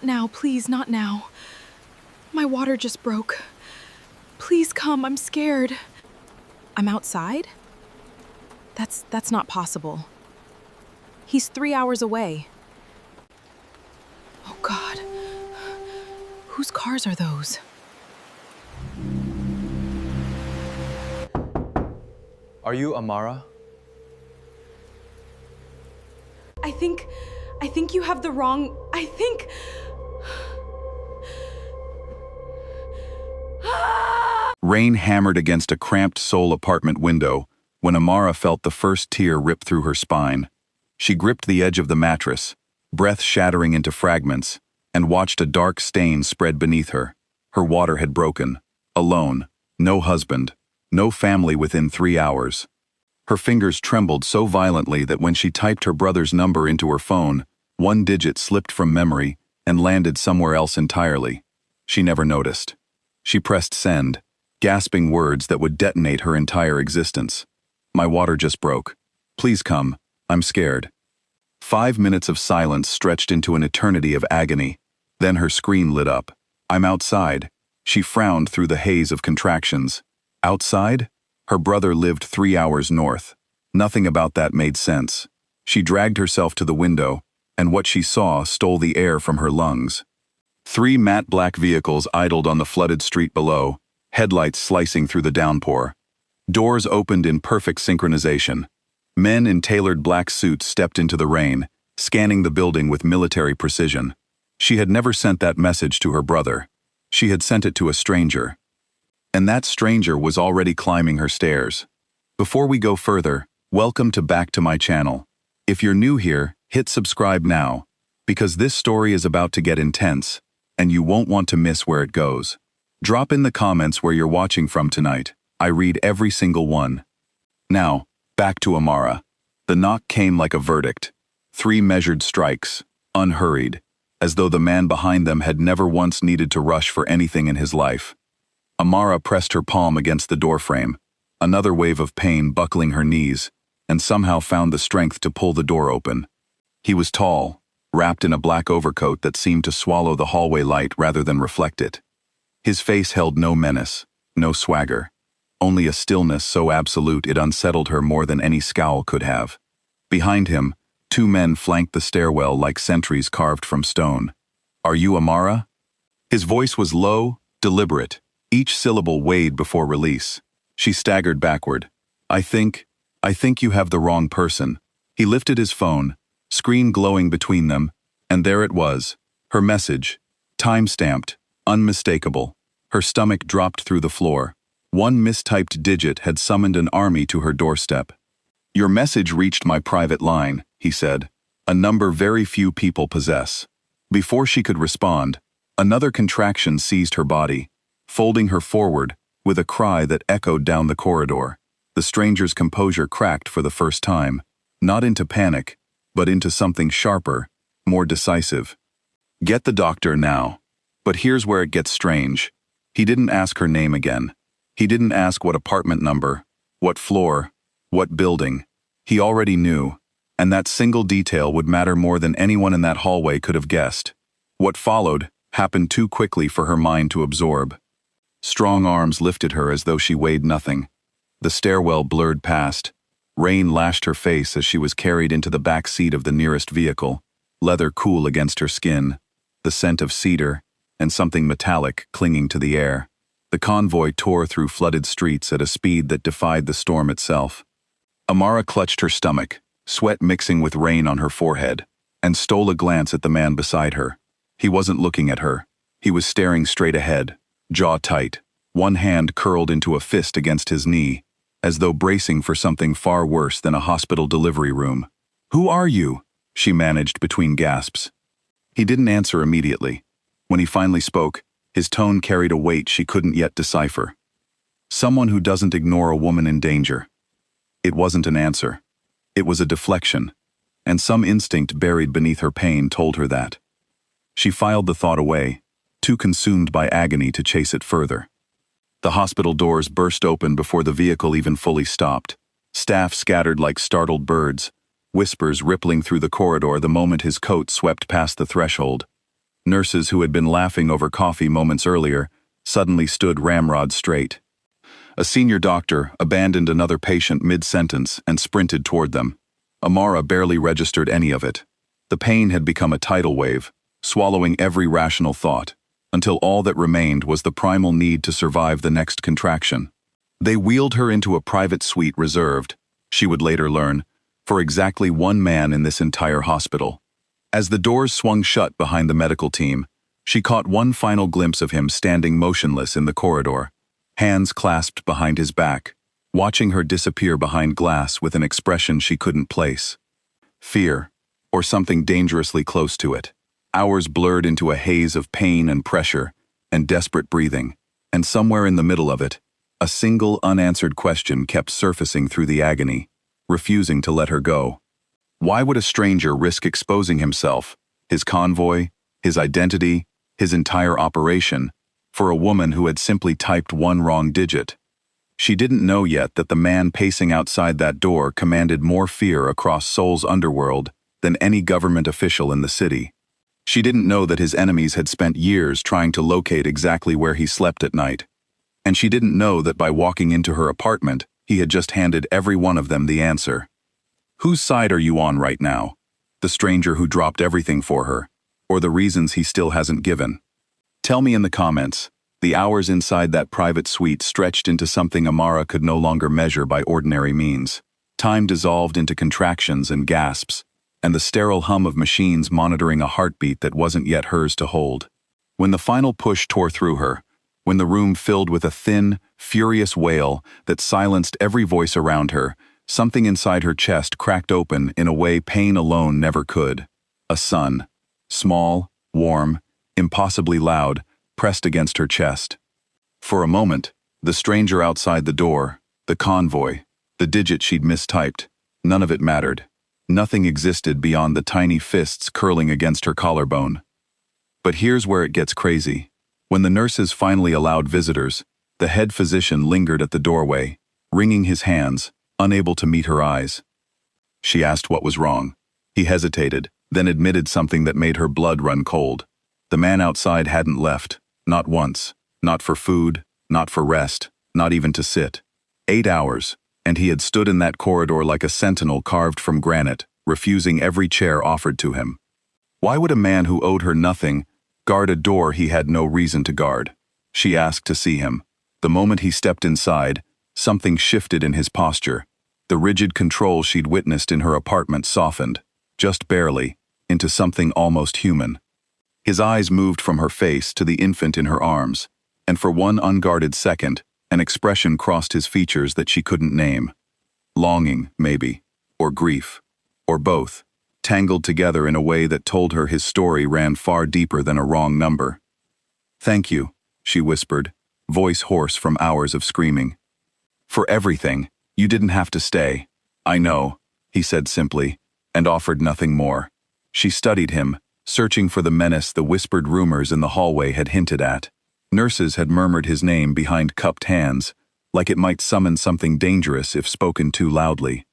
Not now, please, not now. My water just broke. Please come, I'm scared. I'm outside? That's not possible. He's 3 hours away. Oh God. Whose cars are those? Are you Amara? I think you have the wrong... Rain hammered against a cramped Seoul apartment window when Amara felt the first tear rip through her spine. She gripped the edge of the mattress, breath shattering into fragments, and watched a dark stain spread beneath her. Her water had broken. Alone. No husband. No family within 3 hours. Her fingers trembled so violently that when she typed her brother's number into her phone, one digit slipped from memory and landed somewhere else entirely. She never noticed. She pressed send, gasping words that would detonate her entire existence. My water just broke. Please come. I'm scared. 5 minutes of silence stretched into an eternity of agony. Then her screen lit up. I'm outside. She frowned through the haze of contractions. Outside? Her brother lived 3 hours north. Nothing about that made sense. She dragged herself to the window, and what she saw stole the air from her lungs. 3 matte black vehicles idled on the flooded street below, headlights slicing through the downpour. Doors opened in perfect synchronization. Men in tailored black suits stepped into the rain, scanning the building with military precision. She had never sent that message to her brother. She had sent it to a stranger. And that stranger was already climbing her stairs. Before we go further, welcome back to my channel. If you're new here, hit subscribe now, because this story is about to get intense, and you won't want to miss where it goes. Drop in the comments where you're watching from tonight. I read every single one. Now, back to Amara. The knock came like a verdict. 3 measured strikes, unhurried, as though the man behind them had never once needed to rush for anything in his life. Amara pressed her palm against the doorframe, another wave of pain buckling her knees, and somehow found the strength to pull the door open. He was tall, wrapped in a black overcoat that seemed to swallow the hallway light rather than reflect it. His face held no menace, no swagger, only a stillness so absolute it unsettled her more than any scowl could have. Behind him, 2 men flanked the stairwell like sentries carved from stone. Are you Amara? His voice was low, deliberate. Each syllable weighed before release. She staggered backward. I think you have the wrong person. He lifted his phone, screen glowing between them, and there it was. Her message. Time-stamped, unmistakable. Her stomach dropped through the floor. One mistyped digit had summoned an army to her doorstep. Your message reached my private line, he said, a number very few people possess. Before she could respond, another contraction seized her body, folding her forward with a cry that echoed down the corridor. The stranger's composure cracked for the first time, not into panic, but into something sharper, more decisive. Get the doctor now. But here's where it gets strange. He didn't ask her name again. He didn't ask what apartment number, what floor, what building. He already knew, and that single detail would matter more than anyone in that hallway could have guessed. What followed happened too quickly for her mind to absorb. Strong arms lifted her as though she weighed nothing. The stairwell blurred past. Rain lashed her face as she was carried into the back seat of the nearest vehicle, leather cool against her skin, the scent of cedar, and something metallic clinging to the air. The convoy tore through flooded streets at a speed that defied the storm itself. Amara clutched her stomach, sweat mixing with rain on her forehead, and stole a glance at the man beside her. He wasn't looking at her. He was staring straight ahead, jaw tight, one hand curled into a fist against his knee, as though bracing for something far worse than a hospital delivery room. Who are you? She managed between gasps. He didn't answer immediately. When he finally spoke, his tone carried a weight she couldn't yet decipher. Someone who doesn't ignore a woman in danger. It wasn't an answer. It was a deflection, and some instinct buried beneath her pain told her that. She filed the thought away, too consumed by agony to chase it further. The hospital doors burst open before the vehicle even fully stopped. Staff scattered like startled birds, whispers rippling through the corridor the moment his coat swept past the threshold. Nurses who had been laughing over coffee moments earlier suddenly stood ramrod straight. A senior doctor abandoned another patient mid-sentence and sprinted toward them. Amara barely registered any of it. The pain had become a tidal wave, swallowing every rational thought, until all that remained was the primal need to survive the next contraction. They wheeled her into a private suite reserved, she would later learn, for exactly one man in this entire hospital. As the doors swung shut behind the medical team, she caught one final glimpse of him standing motionless in the corridor, hands clasped behind his back, watching her disappear behind glass with an expression she couldn't place. Fear, or something dangerously close to it. Hours blurred into a haze of pain and pressure and desperate breathing, and somewhere in the middle of it, a single unanswered question kept surfacing through the agony, refusing to let her go. Why would a stranger risk exposing himself, his convoy, his identity, his entire operation, for a woman who had simply typed one wrong digit? She didn't know yet that the man pacing outside that door commanded more fear across Seoul's underworld than any government official in the city. She didn't know that his enemies had spent years trying to locate exactly where he slept at night. And she didn't know that by walking into her apartment, he had just handed every one of them the answer. Whose side are you on right now? The stranger who dropped everything for her, or the reasons he still hasn't given? Tell me in the comments. The hours inside that private suite stretched into something Amara could no longer measure by ordinary means. Time dissolved into contractions and gasps, and the sterile hum of machines monitoring a heartbeat that wasn't yet hers to hold. When the final push tore through her, when the room filled with a thin, furious wail that silenced every voice around her, something inside her chest cracked open in a way pain alone never could. A sun, small, warm, impossibly loud, pressed against her chest. For a moment, the stranger outside the door, the convoy, the digit she'd mistyped, none of it mattered. Nothing existed beyond the tiny fists curling against her collarbone. But here's where it gets crazy. When the nurses finally allowed visitors, the head physician lingered at the doorway, wringing his hands, unable to meet her eyes. She asked what was wrong. He hesitated, then admitted something that made her blood run cold. The man outside hadn't left, not once, not for food, not for rest, not even to sit. 8 hours, and he had stood in that corridor like a sentinel carved from granite, refusing every chair offered to him. Why would a man who owed her nothing guard a door he had no reason to guard? She asked to see him. The moment he stepped inside, something shifted in his posture. The rigid control she'd witnessed in her apartment softened, just barely, into something almost human. His eyes moved from her face to the infant in her arms, and for one unguarded second, an expression crossed his features that she couldn't name. Longing, maybe, or grief, or both, tangled together in a way that told her his story ran far deeper than a wrong number. "Thank you," she whispered, voice hoarse from hours of screaming. "For everything. You didn't have to stay." "I know," he said simply, and offered nothing more. She studied him, searching for the menace the whispered rumors in the hallway had hinted at. Nurses had murmured his name behind cupped hands, like it might summon something dangerous if spoken too loudly.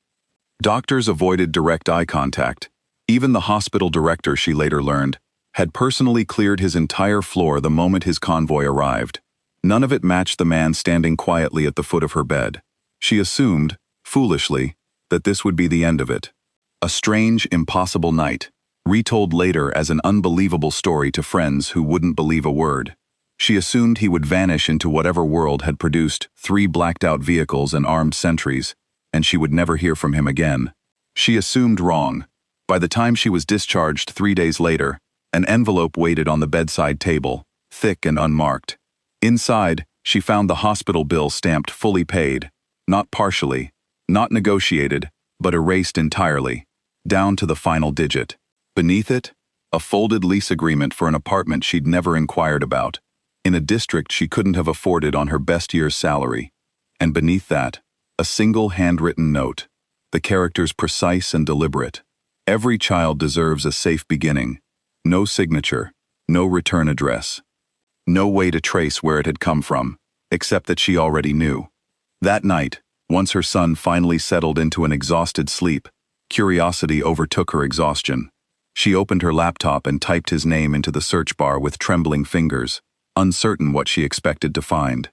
Doctors avoided direct eye contact. Even the hospital director, she later learned, had personally cleared his entire floor the moment his convoy arrived. None of it matched the man standing quietly at the foot of her bed. She assumed, foolishly, that this would be the end of it. A strange, impossible night, retold later as an unbelievable story to friends who wouldn't believe a word. She assumed he would vanish into whatever world had produced 3 blacked-out vehicles and armed sentries, and she would never hear from him again. She assumed wrong. By the time she was discharged 3 days later, an envelope waited on the bedside table, thick and unmarked. Inside, she found the hospital bill stamped fully paid, not partially, not negotiated, but erased entirely, down to the final digit. Beneath it, a folded lease agreement for an apartment she'd never inquired about, in a district she couldn't have afforded on her best year's salary. And beneath that, a single handwritten note, the characters precise and deliberate. Every child deserves a safe beginning. No signature, no return address. No way to trace where it had come from, except that she already knew. That night, once her son finally settled into an exhausted sleep, curiosity overtook her exhaustion. She opened her laptop and typed his name into the search bar with trembling fingers, uncertain what she expected to find.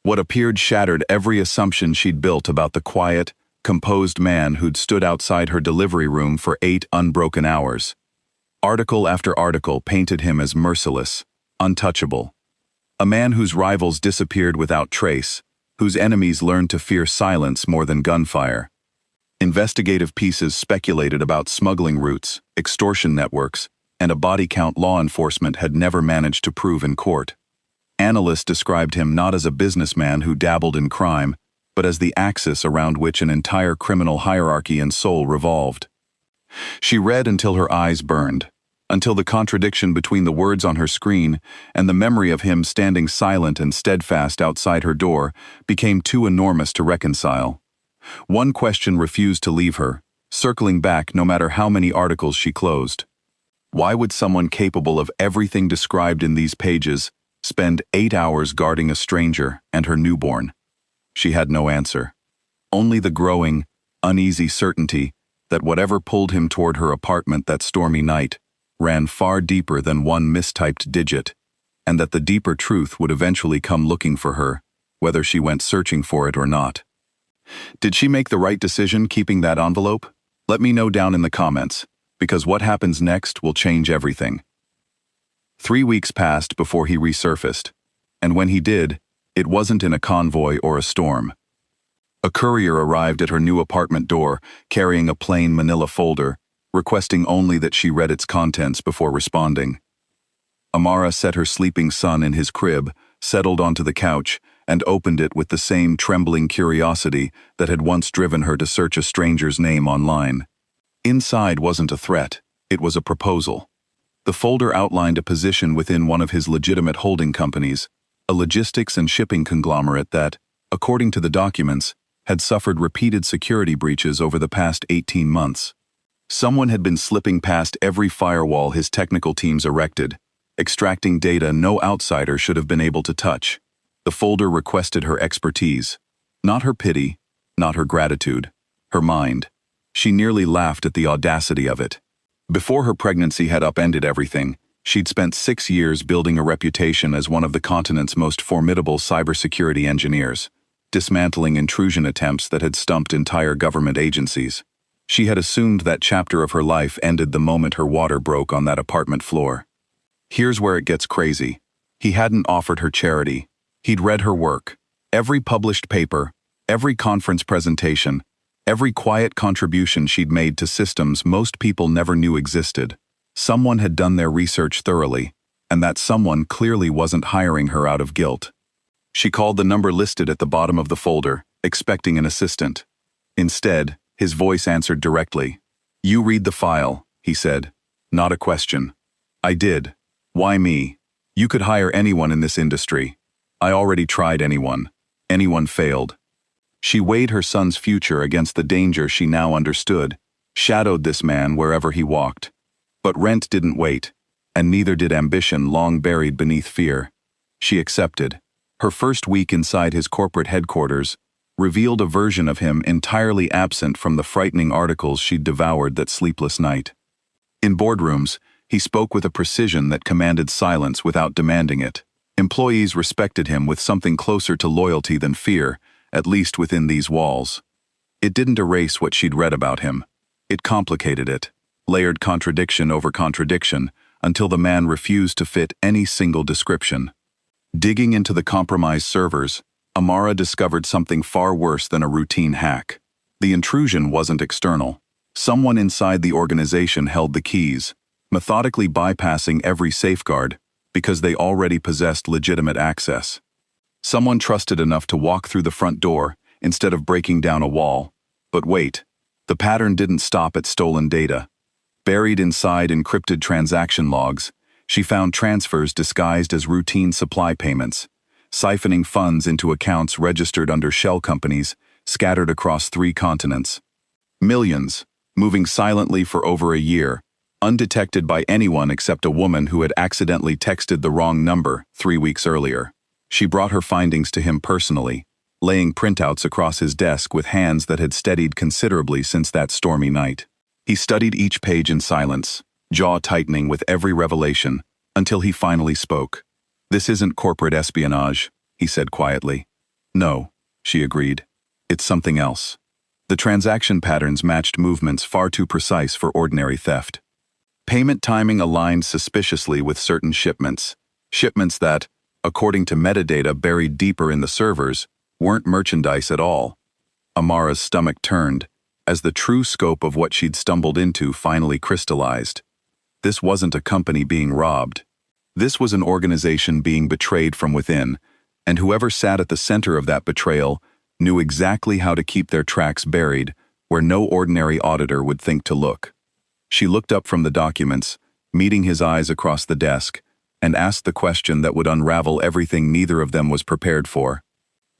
What appeared shattered every assumption she'd built about the quiet, composed man who'd stood outside her delivery room for 8 unbroken hours. Article after article painted him as merciless, untouchable. A man whose rivals disappeared without trace, whose enemies learned to fear silence more than gunfire. Investigative pieces speculated about smuggling routes, extortion networks, and a body count law enforcement had never managed to prove in court. Analysts described him not as a businessman who dabbled in crime, but as the axis around which an entire criminal hierarchy and soul revolved. She read until her eyes burned, until the contradiction between the words on her screen and the memory of him standing silent and steadfast outside her door became too enormous to reconcile. One question refused to leave her, circling back no matter how many articles she closed. Why would someone capable of everything described in these pages spend 8 hours guarding a stranger and her newborn? She had no answer. Only the growing, uneasy certainty that whatever pulled him toward her apartment that stormy night ran far deeper than one mistyped digit, and that the deeper truth would eventually come looking for her, whether she went searching for it or not. Did she make the right decision keeping that envelope? Let me know down in the comments, because what happens next will change everything. 3 weeks passed before he resurfaced, and when he did, it wasn't in a convoy or a storm. A courier arrived at her new apartment door, carrying a plain manila folder, requesting only that she read its contents before responding. Amara set her sleeping son in his crib, settled onto the couch, and opened it with the same trembling curiosity that had once driven her to search a stranger's name online. Inside wasn't a threat, it was a proposal. The folder outlined a position within one of his legitimate holding companies, a logistics and shipping conglomerate that, according to the documents, had suffered repeated security breaches over the past 18 months. Someone had been slipping past every firewall his technical teams erected, extracting data no outsider should have been able to touch. The folder requested her expertise, not her pity, not her gratitude, her mind. She nearly laughed at the audacity of it. Before her pregnancy had upended everything, she'd spent 6 years building a reputation as one of the continent's most formidable cybersecurity engineers, dismantling intrusion attempts that had stumped entire government agencies. She had assumed that chapter of her life ended the moment her water broke on that apartment floor. Here's where it gets crazy. He hadn't offered her charity. He'd read her work. Every published paper, every conference presentation, every quiet contribution she'd made to systems most people never knew existed. Someone had done their research thoroughly, and that someone clearly wasn't hiring her out of guilt. She called the number listed at the bottom of the folder, expecting an assistant. Instead, his voice answered directly. "You read the file," he said. Not a question. "I did. Why me? You could hire anyone in this industry. I already tried anyone. Anyone failed." She weighed her son's future against the danger she now understood, shadowed this man wherever he walked. But rent didn't wait, and neither did ambition long buried beneath fear. She accepted. Her first week inside his corporate headquarters revealed a version of him entirely absent from the frightening articles she'd devoured that sleepless night. In boardrooms, he spoke with a precision that commanded silence without demanding it. Employees respected him with something closer to loyalty than fear, at least within these walls. It didn't erase what she'd read about him. It complicated it, layered contradiction over contradiction, until the man refused to fit any single description. Digging into the compromised servers, Amara discovered something far worse than a routine hack. The intrusion wasn't external. Someone inside the organization held the keys, methodically bypassing every safeguard, because they already possessed legitimate access. Someone trusted enough to walk through the front door instead of breaking down a wall. But wait, the pattern didn't stop at stolen data. Buried inside encrypted transaction logs, she found transfers disguised as routine supply payments, siphoning funds into accounts registered under shell companies scattered across 3 continents. Millions, moving silently for over a year, undetected by anyone except a woman who had accidentally texted the wrong number 3 weeks earlier. She brought her findings to him personally, laying printouts across his desk with hands that had steadied considerably since that stormy night. He studied each page in silence, jaw tightening with every revelation, until he finally spoke. "This isn't corporate espionage," he said quietly. "No," she agreed. "It's something else." The transaction patterns matched movements far too precise for ordinary theft. Payment timing aligned suspiciously with certain shipments. Shipments that, according to metadata buried deeper in the servers, weren't merchandise at all. Amara's stomach turned, as the true scope of what she'd stumbled into finally crystallized. This wasn't a company being robbed. This was an organization being betrayed from within, and whoever sat at the center of that betrayal knew exactly how to keep their tracks buried where no ordinary auditor would think to look. She looked up from the documents, meeting his eyes across the desk, and asked the question that would unravel everything neither of them was prepared for.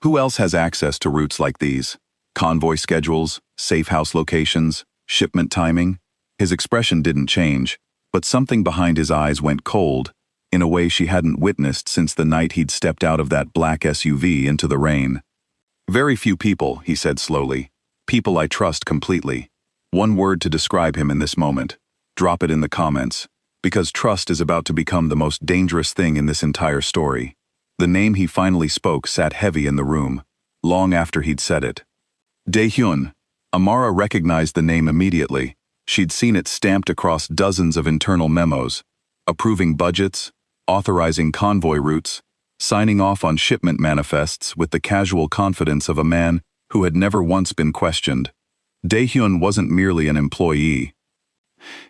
Who else has access to routes like these? Convoy schedules, safe house locations, shipment timing? His expression didn't change, but something behind his eyes went cold, in a way she hadn't witnessed since the night he'd stepped out of that black SUV into the rain. "Very few people," he said slowly. "People I trust completely. One word to describe him in this moment. Drop it in the comments, because trust is about to become the most dangerous thing in this entire story." The name he finally spoke sat heavy in the room, long after he'd said it. Dae-hyun. Amara recognized the name immediately. She'd seen it stamped across dozens of internal memos, approving budgets, authorizing convoy routes, signing off on shipment manifests with the casual confidence of a man who had never once been questioned. Dae-hyun wasn't merely an employee.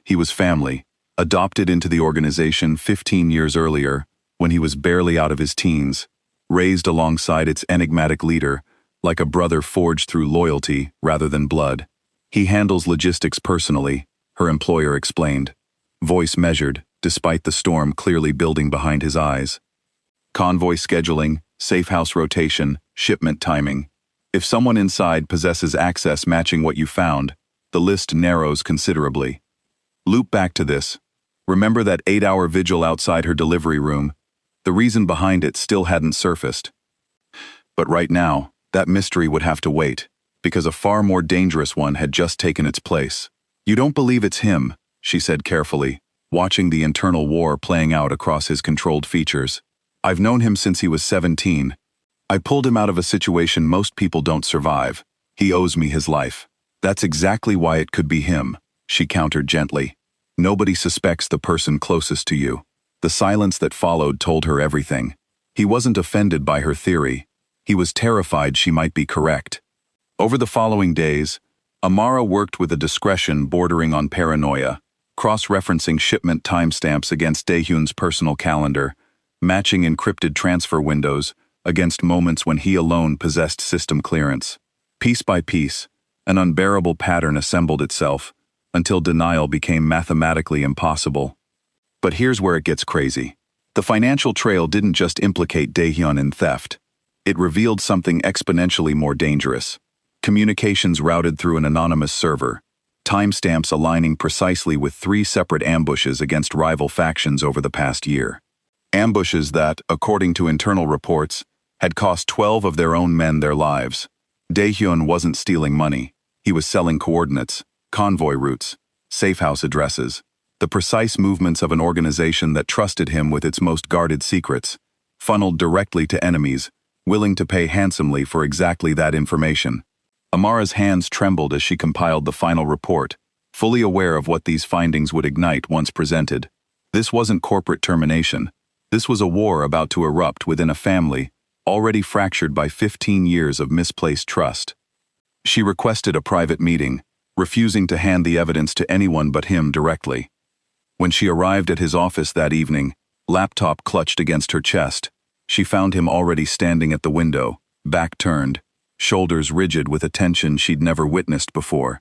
He was family, adopted into the organization 15 years earlier, when he was barely out of his teens, raised alongside its enigmatic leader, like a brother forged through loyalty rather than blood. "He handles logistics personally," her employer explained, voice measured, despite the storm clearly building behind his eyes. "Convoy scheduling, safe house rotation, shipment timing. If someone inside possesses access matching what you found, the list narrows considerably. Loop back to this. Remember that 8-hour vigil outside her delivery room? The reason behind it still hadn't surfaced. But right now, that mystery would have to wait, because a far more dangerous one had just taken its place. You don't believe it's him," she said carefully, watching the internal war playing out across his controlled features. "I've known him since he was 17. I pulled him out of a situation most people don't survive. He owes me his life. That's exactly why it could be him," she countered gently. "Nobody suspects the person closest to you." The silence that followed told her everything. He wasn't offended by her theory. He was terrified she might be correct. Over the following days, Amara worked with a discretion bordering on paranoia, cross-referencing shipment timestamps against Dae-hyun's personal calendar, matching encrypted transfer windows against moments when he alone possessed system clearance. Piece by piece, an unbearable pattern assembled itself, until denial became mathematically impossible. But here's where it gets crazy. The financial trail didn't just implicate Dae-hyun in theft. It revealed something exponentially more dangerous. Communications routed through an anonymous server, timestamps aligning precisely with 3 separate ambushes against rival factions over the past year. Ambushes that, according to internal reports, had cost 12 of their own men their lives. Dae-hyun wasn't stealing money. He was selling coordinates, convoy routes, safe house addresses, the precise movements of an organization that trusted him with its most guarded secrets, funneled directly to enemies, willing to pay handsomely for exactly that information. Amara's hands trembled as she compiled the final report, fully aware of what these findings would ignite once presented. This wasn't corporate termination. This was a war about to erupt within a family, already fractured by 15 years of misplaced trust. She requested a private meeting, refusing to hand the evidence to anyone but him directly. When she arrived at his office that evening, laptop clutched against her chest, she found him already standing at the window, back turned, shoulders rigid with a tension she'd never witnessed before.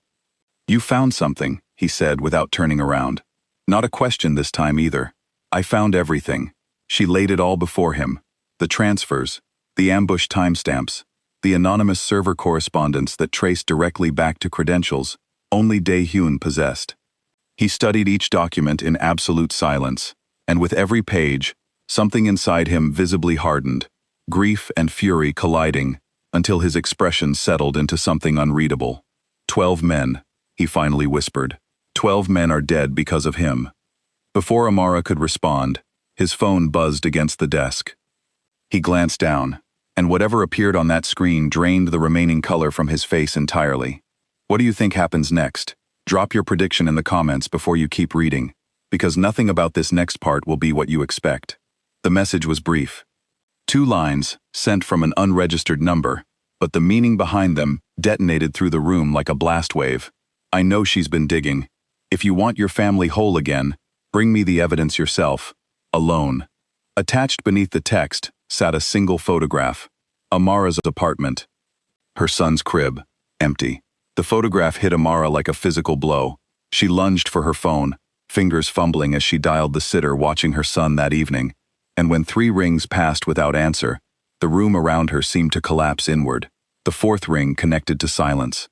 "You found something," he said without turning around. Not a question this time either. "I found everything." She laid it all before him. The transfers, the ambush timestamps, the anonymous server correspondence that traced directly back to credentials only Dae-hyun possessed. He studied each document in absolute silence, and with every page, something inside him visibly hardened, grief and fury colliding, until his expression settled into something unreadable. 12 men, he finally whispered. 12 men are dead because of him. Before Amara could respond, his phone buzzed against the desk. He glanced down, and whatever appeared on that screen drained the remaining color from his face entirely. What do you think happens next? Drop your prediction in the comments before you keep reading, because nothing about this next part will be what you expect. The message was brief. 2 lines, sent from an unregistered number, but the meaning behind them detonated through the room like a blast wave. I know she's been digging. If you want your family whole again, bring me the evidence yourself. Alone. Attached beneath the text sat a single photograph. Amara's apartment. Her son's crib. Empty. The photograph hit Amara like a physical blow. She lunged for her phone, fingers fumbling as she dialed the sitter watching her son that evening. And when 3 rings passed without answer, the room around her seemed to collapse inward. The 4th ring connected to silence.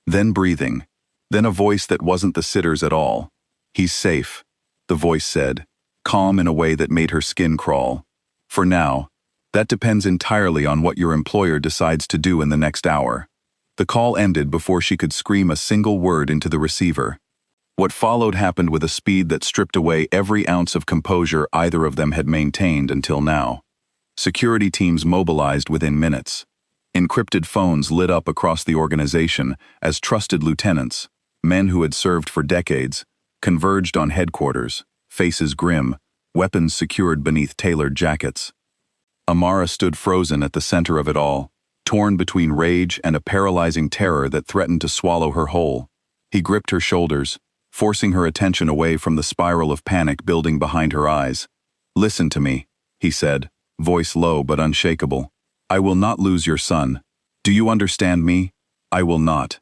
Then breathing. Then a voice that wasn't the sitter's at all. "He's safe," the voice said, calm in a way that made her skin crawl. "For now. That depends entirely on what your employer decides to do in the next hour." The call ended before she could scream a single word into the receiver. What followed happened with a speed that stripped away every ounce of composure either of them had maintained until now. Security teams mobilized within minutes. Encrypted phones lit up across the organization as trusted lieutenants, men who had served for decades, converged on headquarters, faces grim, weapons secured beneath tailored jackets. Amara stood frozen at the center of it all, torn between rage and a paralyzing terror that threatened to swallow her whole. He gripped her shoulders, forcing her attention away from the spiral of panic building behind her eyes. "Listen to me," he said, voice low but unshakable. "I will not lose your son. Do you understand me? I will not."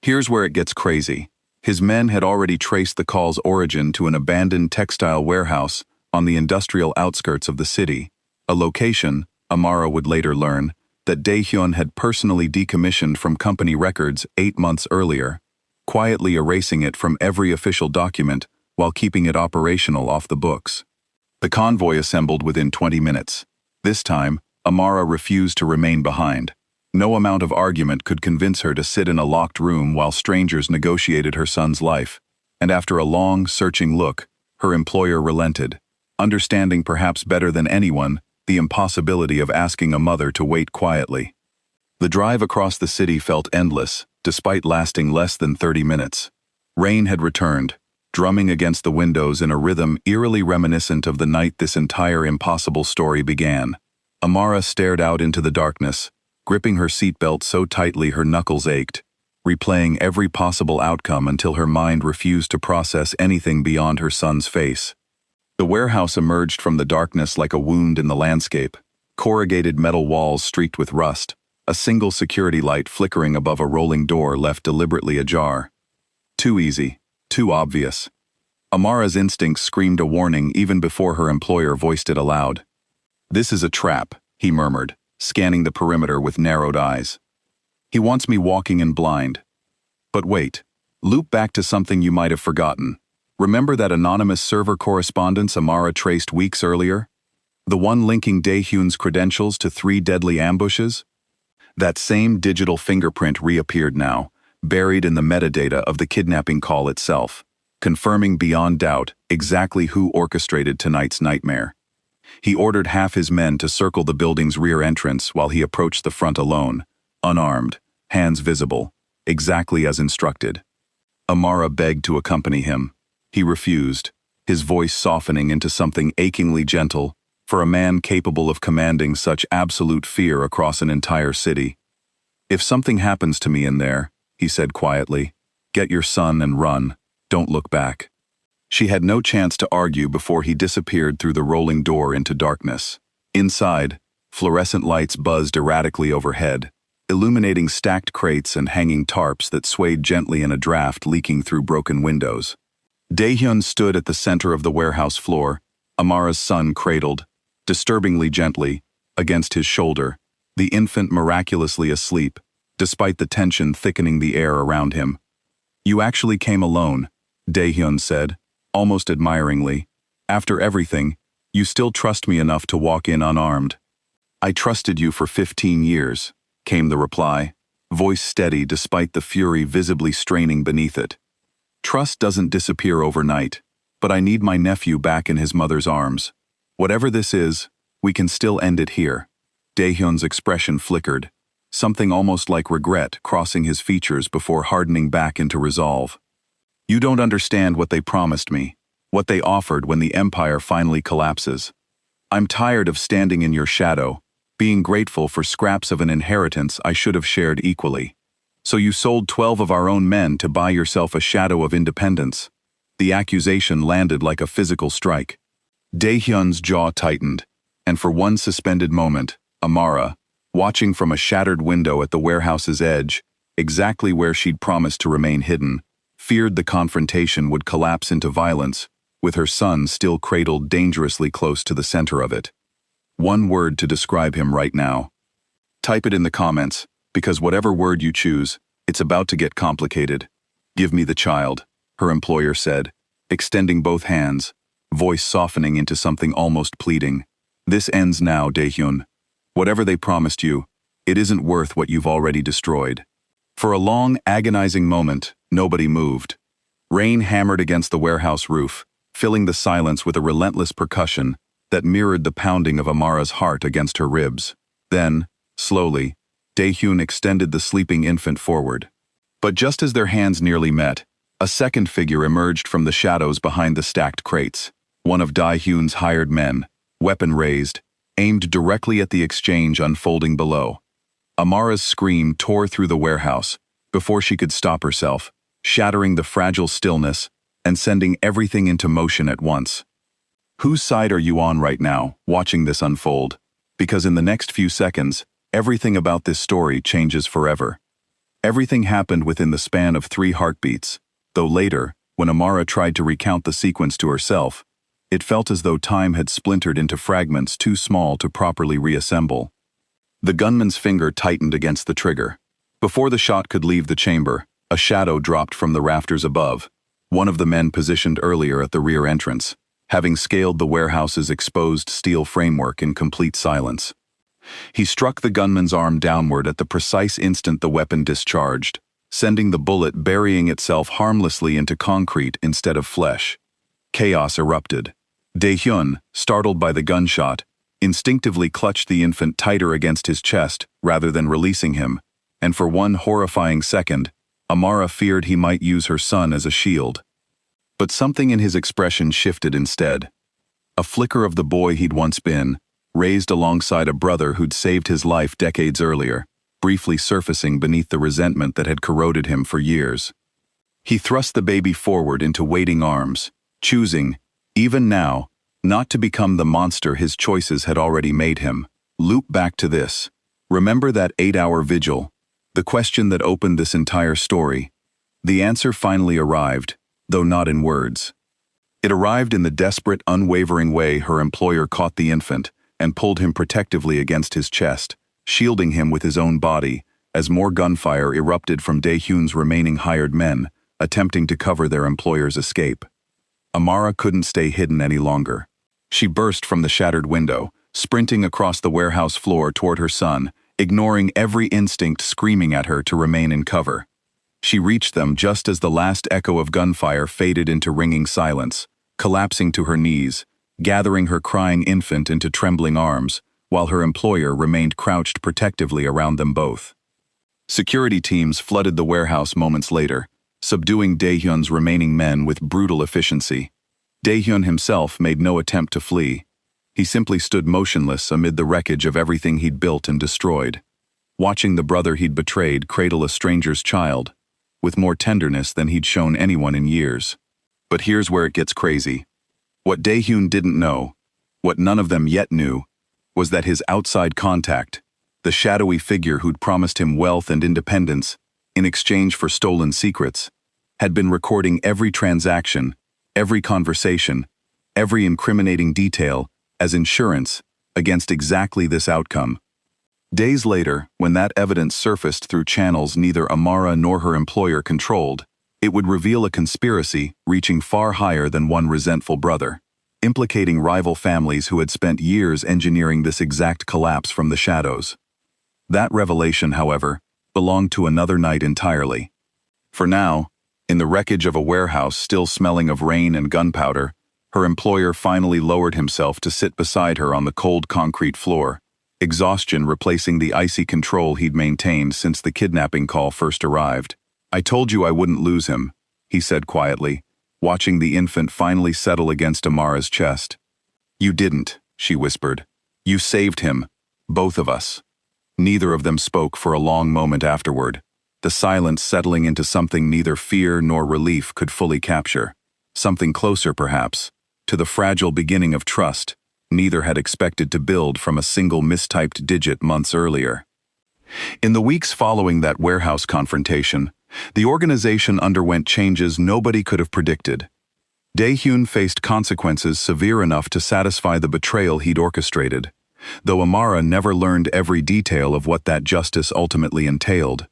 Here's where it gets crazy. His men had already traced the call's origin to an abandoned textile warehouse on the industrial outskirts of the city, a location, Amara would later learn, that Dae-hyun had personally decommissioned from company records 8 months earlier, quietly erasing it from every official document while keeping it operational off the books. The convoy assembled within 20 minutes. This time, Amara refused to remain behind. No amount of argument could convince her to sit in a locked room while strangers negotiated her son's life, and after a long, searching look, her employer relented, understanding perhaps better than anyone the impossibility of asking a mother to wait quietly. The drive across the city felt endless, despite lasting less than 30 minutes. Rain had returned, drumming against the windows in a rhythm eerily reminiscent of the night this entire impossible story began. Amara stared out into the darkness, gripping her seatbelt so tightly her knuckles ached, replaying every possible outcome until her mind refused to process anything beyond her son's face. The warehouse emerged from the darkness like a wound in the landscape, corrugated metal walls streaked with rust, a single security light flickering above a rolling door left deliberately ajar. Too easy, too obvious. Amara's instincts screamed a warning even before her employer voiced it aloud. "This is a trap," he murmured, scanning the perimeter with narrowed eyes. "He wants me walking in blind." But wait, loop back to something you might have forgotten. Remember that anonymous server correspondence Amara traced weeks earlier? The one linking Dae-hyun's credentials to 3 deadly ambushes? That same digital fingerprint reappeared now, buried in the metadata of the kidnapping call itself, confirming beyond doubt exactly who orchestrated tonight's nightmare. He ordered half his men to circle the building's rear entrance while he approached the front alone, unarmed, hands visible, exactly as instructed. Amara begged to accompany him. He refused, his voice softening into something achingly gentle for a man capable of commanding such absolute fear across an entire city. "If something happens to me in there," he said quietly, "get your son and run. Don't look back." She had no chance to argue before he disappeared through the rolling door into darkness. Inside, fluorescent lights buzzed erratically overhead, illuminating stacked crates and hanging tarps that swayed gently in a draft leaking through broken windows. Dae-hyun stood at the center of the warehouse floor, Amara's son cradled, disturbingly gently, against his shoulder, the infant miraculously asleep, despite the tension thickening the air around him. "You actually came alone," Dae-hyun said, almost admiringly. "After everything, you still trust me enough to walk in unarmed." "I trusted you for 15 years, came the reply, voice steady despite the fury visibly straining beneath it. "Trust doesn't disappear overnight. but I need my nephew back in his mother's arms. Whatever this is, we can still end it here. Daehyun's expression flickered, something almost like regret crossing his features before hardening back into resolve. You don't understand what they promised me, what they offered when the empire finally collapses. I'm tired of standing in your shadow, being grateful for scraps of an inheritance I should have shared equally. So you sold 12 of our own men to buy yourself a shadow of independence. The accusation landed like a physical strike. Daehyun's jaw tightened, and for one suspended moment, Amara, watching from a shattered window at the warehouse's edge, exactly where she'd promised to remain hidden, feared the confrontation would collapse into violence, with her son still cradled dangerously close to the center of it. One word to describe him right now. Type it in the comments, because whatever word you choose, it's about to get complicated. Give me the child, her employer said, extending both hands, voice softening into something almost pleading. This ends now, Daehyun. Whatever they promised you, it isn't worth what you've already destroyed. For a long, agonizing moment, nobody moved. Rain hammered against the warehouse roof, filling the silence with a relentless percussion that mirrored the pounding of Amara's heart against her ribs. Then, slowly, Daehyun extended the sleeping infant forward. But just as their hands nearly met, a second figure emerged from the shadows behind the stacked crates, one of Daehyun's hired men, weapon raised, aimed directly at the exchange unfolding below. Amara's scream tore through the warehouse before she could stop herself, shattering the fragile stillness and sending everything into motion at once. Whose side are you on right now, watching this unfold? Because in the next few seconds, everything about this story changes forever. Everything happened within the span of 3 heartbeats, though later, when Amara tried to recount the sequence to herself, it felt as though time had splintered into fragments too small to properly reassemble. The gunman's finger tightened against the trigger. Before the shot could leave the chamber, a shadow dropped from the rafters above, one of the men positioned earlier at the rear entrance, having scaled the warehouse's exposed steel framework in complete silence. He struck the gunman's arm downward at the precise instant the weapon discharged, sending the bullet burying itself harmlessly into concrete instead of flesh. Chaos erupted. Daehyun, startled by the gunshot, instinctively clutched the infant tighter against his chest rather than releasing him, and for one horrifying second, Amara feared he might use her son as a shield. But something in his expression shifted instead. A flicker of the boy he'd once been, raised alongside a brother who'd saved his life decades earlier, briefly surfacing beneath the resentment that had corroded him for years. He thrust the baby forward into waiting arms, choosing, even now, not to become the monster his choices had already made him. Loop back to this. Remember that 8-hour vigil, the question that opened this entire story. The answer finally arrived, though not in words. It arrived in the desperate, unwavering way her employer caught the infant and pulled him protectively against his chest, shielding him with his own body, as more gunfire erupted from Daehyun's remaining hired men, attempting to cover their employer's escape. Amara couldn't stay hidden any longer. She burst from the shattered window, sprinting across the warehouse floor toward her son, ignoring every instinct screaming at her to remain in cover. She reached them just as the last echo of gunfire faded into ringing silence, collapsing to her knees, gathering her crying infant into trembling arms, while her employer remained crouched protectively around them both. Security teams flooded the warehouse moments later, subduing Daehyun's remaining men with brutal efficiency. Daehyun himself made no attempt to flee. He simply stood motionless amid the wreckage of everything he'd built and destroyed, watching the brother he'd betrayed cradle a stranger's child, with more tenderness than he'd shown anyone in years. But here's where it gets crazy. What Daehyun didn't know, what none of them yet knew, was that his outside contact, the shadowy figure who'd promised him wealth and independence in exchange for stolen secrets, had been recording every transaction, every conversation, every incriminating detail as insurance against exactly this outcome. Days later, when that evidence surfaced through channels neither Amara nor her employer controlled, it would reveal a conspiracy reaching far higher than one resentful brother, implicating rival families who had spent years engineering this exact collapse from the shadows. That revelation, however, belonged to another night entirely. For now, In the wreckage of a warehouse still smelling of rain and gunpowder, her employer finally lowered himself to sit beside her on the cold concrete floor, exhaustion replacing the icy control he'd maintained since the kidnapping call first arrived. "I told you I wouldn't lose him," he said quietly, watching the infant finally settle against Amara's chest. "You didn't," she whispered. "You saved him. Both of us." Neither of them spoke for a long moment afterward, the silence settling into something neither fear nor relief could fully capture. Something closer, perhaps, to the fragile beginning of trust neither had expected to build from a single mistyped digit months earlier. In the weeks following that warehouse confrontation, the organization underwent changes nobody could have predicted. Dae-hyun faced consequences severe enough to satisfy the betrayal he'd orchestrated, though Amara never learned every detail of what that justice ultimately entailed.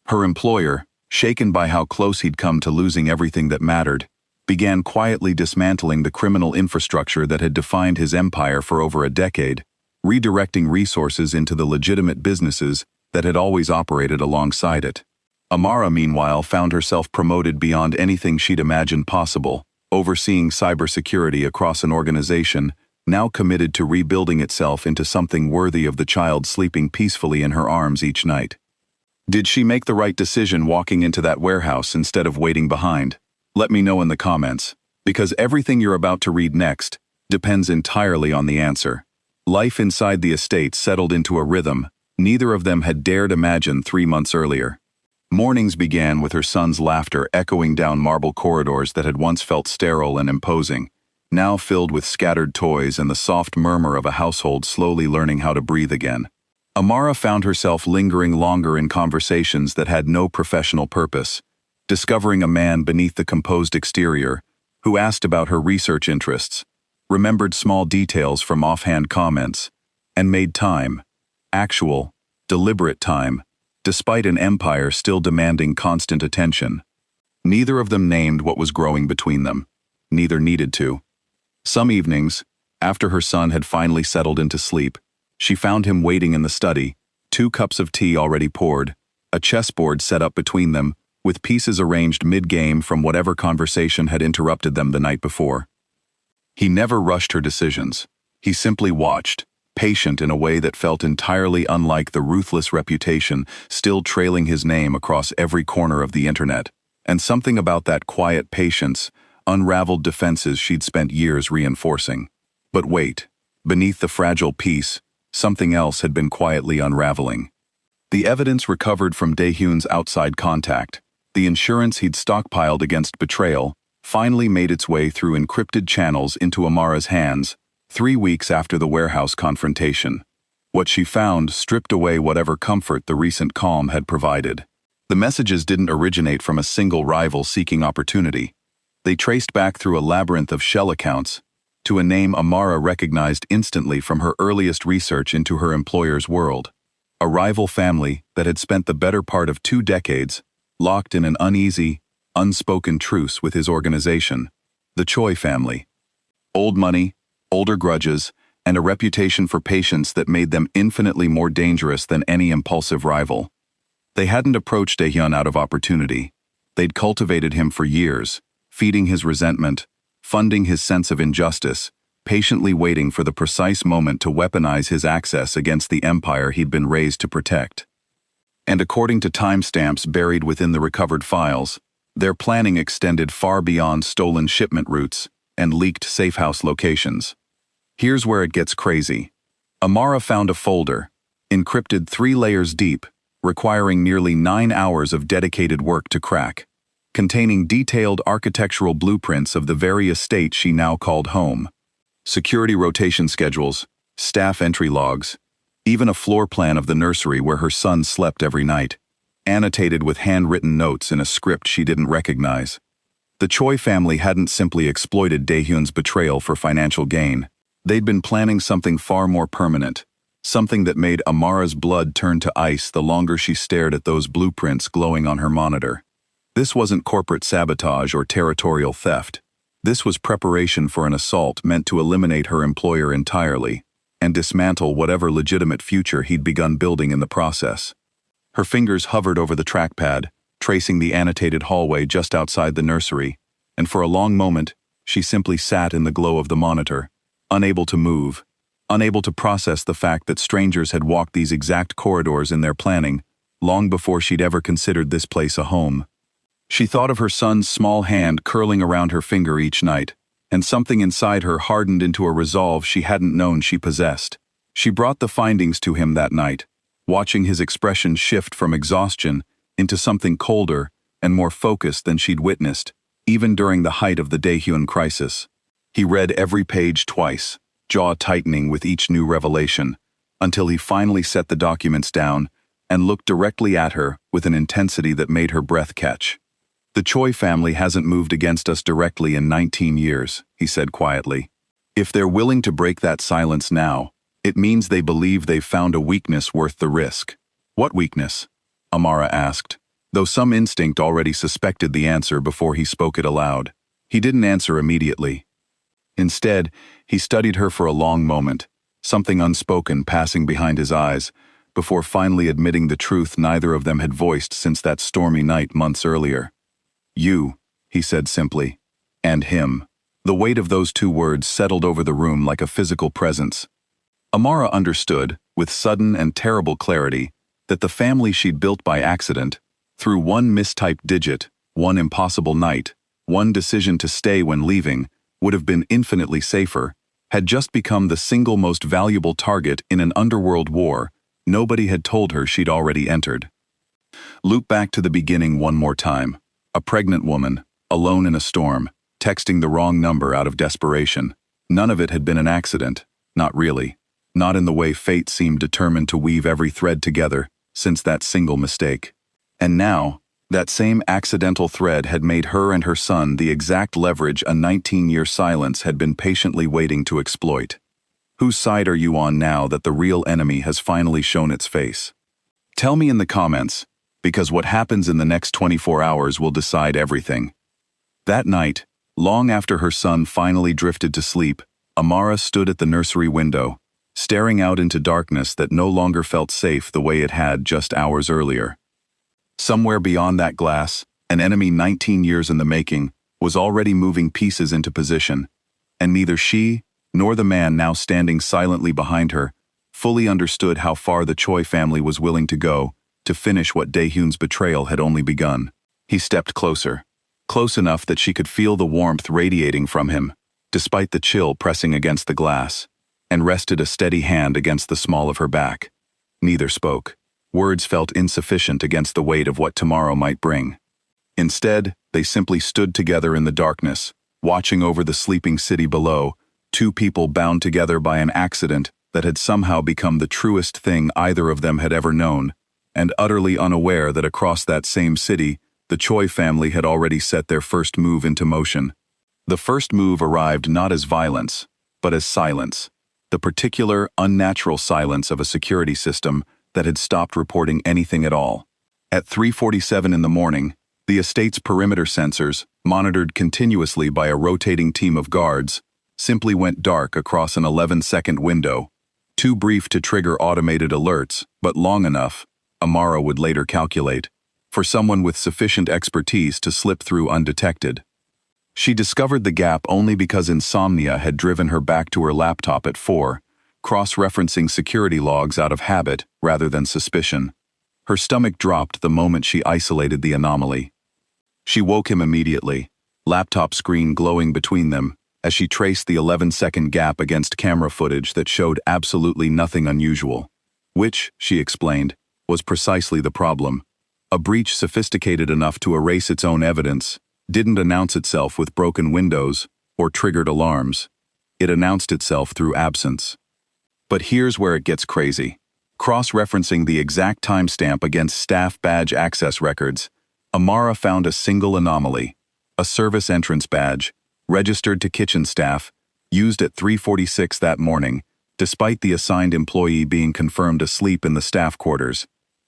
Her employer, shaken by how close he'd come to losing everything that mattered, began quietly dismantling the criminal infrastructure that had defined his empire for over a decade, redirecting resources into the legitimate businesses that had always operated alongside it. Amara, meanwhile, found herself promoted beyond anything she'd imagined possible, overseeing cybersecurity across an organization now committed to rebuilding itself into something worthy of the child sleeping peacefully in her arms each night. Did she make the right decision walking into that warehouse instead of waiting behind? Let me know in the comments, because everything you're about to read next depends entirely on the answer. Life inside the estate settled into a rhythm neither of them had dared imagine 3 months earlier. Mornings began with her son's laughter echoing down marble corridors that had once felt sterile and imposing, now filled with scattered toys and the soft murmur of a household slowly learning how to breathe again. Amara found herself lingering longer in conversations that had no professional purpose, discovering a man beneath the composed exterior who asked about her research interests, remembered small details from offhand comments, and made time, actual, deliberate time, despite an empire still demanding constant attention. Neither of them named what was growing between them. Neither needed to. Some evenings, after her son had finally settled into sleep, she found him waiting in the study, 2 cups of tea already poured, a chessboard set up between them, with pieces arranged mid-game from whatever conversation had interrupted them the night before. He never rushed her decisions. He simply watched, patient in a way that felt entirely unlike the ruthless reputation still trailing his name across every corner of the internet. And something about that quiet patience unraveled defenses she'd spent years reinforcing. But wait, beneath the fragile peace, something else had been quietly unraveling. The evidence recovered from Dae-hyun's outside contact, the insurance he'd stockpiled against betrayal, finally made its way through encrypted channels into Amara's hands 3 weeks after the warehouse confrontation. What she found stripped away whatever comfort the recent calm had provided. The messages didn't originate from a single rival seeking opportunity. They traced back through a labyrinth of shell accounts to a name Amara recognized instantly from her earliest research into her employer's world. A rival family that had spent the better part of 2 decades locked in an uneasy, unspoken truce with his organization, the Choi family. Old money, older grudges, and a reputation for patience that made them infinitely more dangerous than any impulsive rival. They hadn't approached Dae-hyun out of opportunity. They'd cultivated him for years, feeding his resentment, funding his sense of injustice, patiently waiting for the precise moment to weaponize his access against the empire he'd been raised to protect. And according to timestamps buried within the recovered files, their planning extended far beyond stolen shipment routes and leaked safehouse locations. Here's where it gets crazy. Amara found a folder, encrypted 3 layers deep, requiring nearly 9 hours of dedicated work to crack, containing detailed architectural blueprints of the very estate she now called home. Security rotation schedules, staff entry logs, even a floor plan of the nursery where her son slept every night, annotated with handwritten notes in a script she didn't recognize. The Choi family hadn't simply exploited Dae-hyun's betrayal for financial gain. They'd been planning something far more permanent, something that made Amara's blood turn to ice the longer she stared at those blueprints glowing on her monitor. This wasn't corporate sabotage or territorial theft. This was preparation for an assault meant to eliminate her employer entirely and dismantle whatever legitimate future he'd begun building in the process. Her fingers hovered over the trackpad, tracing the annotated hallway just outside the nursery, and for a long moment, she simply sat in the glow of the monitor, unable to move, unable to process the fact that strangers had walked these exact corridors in their planning, long before she'd ever considered this place a home. She thought of her son's small hand curling around her finger each night, and something inside her hardened into a resolve she hadn't known she possessed. She brought the findings to him that night, watching his expression shift from exhaustion into something colder and more focused than she'd witnessed, even during the height of the Daehyun crisis. He read every page twice, jaw tightening with each new revelation, until he finally set the documents down and looked directly at her with an intensity that made her breath catch. "The Choi family hasn't moved against us directly in 19 years, he said quietly. If they're willing to break that silence now, it means they believe they've found a weakness worth the risk." "What weakness?" Amara asked, though some instinct already suspected the answer before he spoke it aloud. He didn't answer immediately. Instead, he studied her for a long moment, something unspoken passing behind his eyes, before finally admitting the truth neither of them had voiced since that stormy night months earlier. "You," he said simply, "and him." The weight of those two words settled over the room like a physical presence. Amara understood, with sudden and terrible clarity, that the family she'd built by accident, through one mistyped digit, one impossible night, one decision to stay when leaving, would have been infinitely safer, had just become the single most valuable target in an underworld war nobody had told her she'd already entered. Loop back to the beginning one more time. A pregnant woman, alone in a storm, texting the wrong number out of desperation. None of it had been an accident, not really. Not in the way fate seemed determined to weave every thread together since that single mistake. And now, that same accidental thread had made her and her son the exact leverage a 19-year silence had been patiently waiting to exploit. Whose side are you on now that the real enemy has finally shown its face? Tell me in the comments, because what happens in the next 24 hours will decide everything. That night, long after her son finally drifted to sleep, Amara stood at the nursery window, staring out into darkness that no longer felt safe the way it had just hours earlier. Somewhere beyond that glass, an enemy 19 years in the making was already moving pieces into position, and neither she nor the man now standing silently behind her fully understood how far the Choi family was willing to go to finish what Daehyun's betrayal had only begun. He stepped closer, close enough that she could feel the warmth radiating from him, despite the chill pressing against the glass, and rested a steady hand against the small of her back. Neither spoke. Words felt insufficient against the weight of what tomorrow might bring. Instead, they simply stood together in the darkness, watching over the sleeping city below, two people bound together by an accident that had somehow become the truest thing either of them had ever known, and utterly unaware that across that same city, the Choi family had already set their first move into motion. The first move arrived not as violence, but as silence, the particular, unnatural silence of a security system that had stopped reporting anything at all. At 3:47 in the morning, the estate's perimeter sensors, monitored continuously by a rotating team of guards, simply went dark across an 11-second window, too brief to trigger automated alerts, but long enough, Amara would later calculate, for someone with sufficient expertise to slip through undetected. She discovered the gap only because insomnia had driven her back to her laptop at 4, cross-referencing security logs out of habit rather than suspicion. Her stomach dropped the moment she isolated the anomaly. She woke him immediately, laptop screen glowing between them, as she traced the 11-second gap against camera footage that showed absolutely nothing unusual. Which, she explained, was precisely the problem. A breach sophisticated enough to erase its own evidence didn't announce itself with broken windows or triggered alarms. It announced itself through absence. But here's where it gets crazy. Cross-referencing the exact timestamp against staff badge access records, Amara found a single anomaly, a service entrance badge, registered to kitchen staff, used at 3:46 that morning, despite the assigned employee being confirmed asleep in the staff quarters.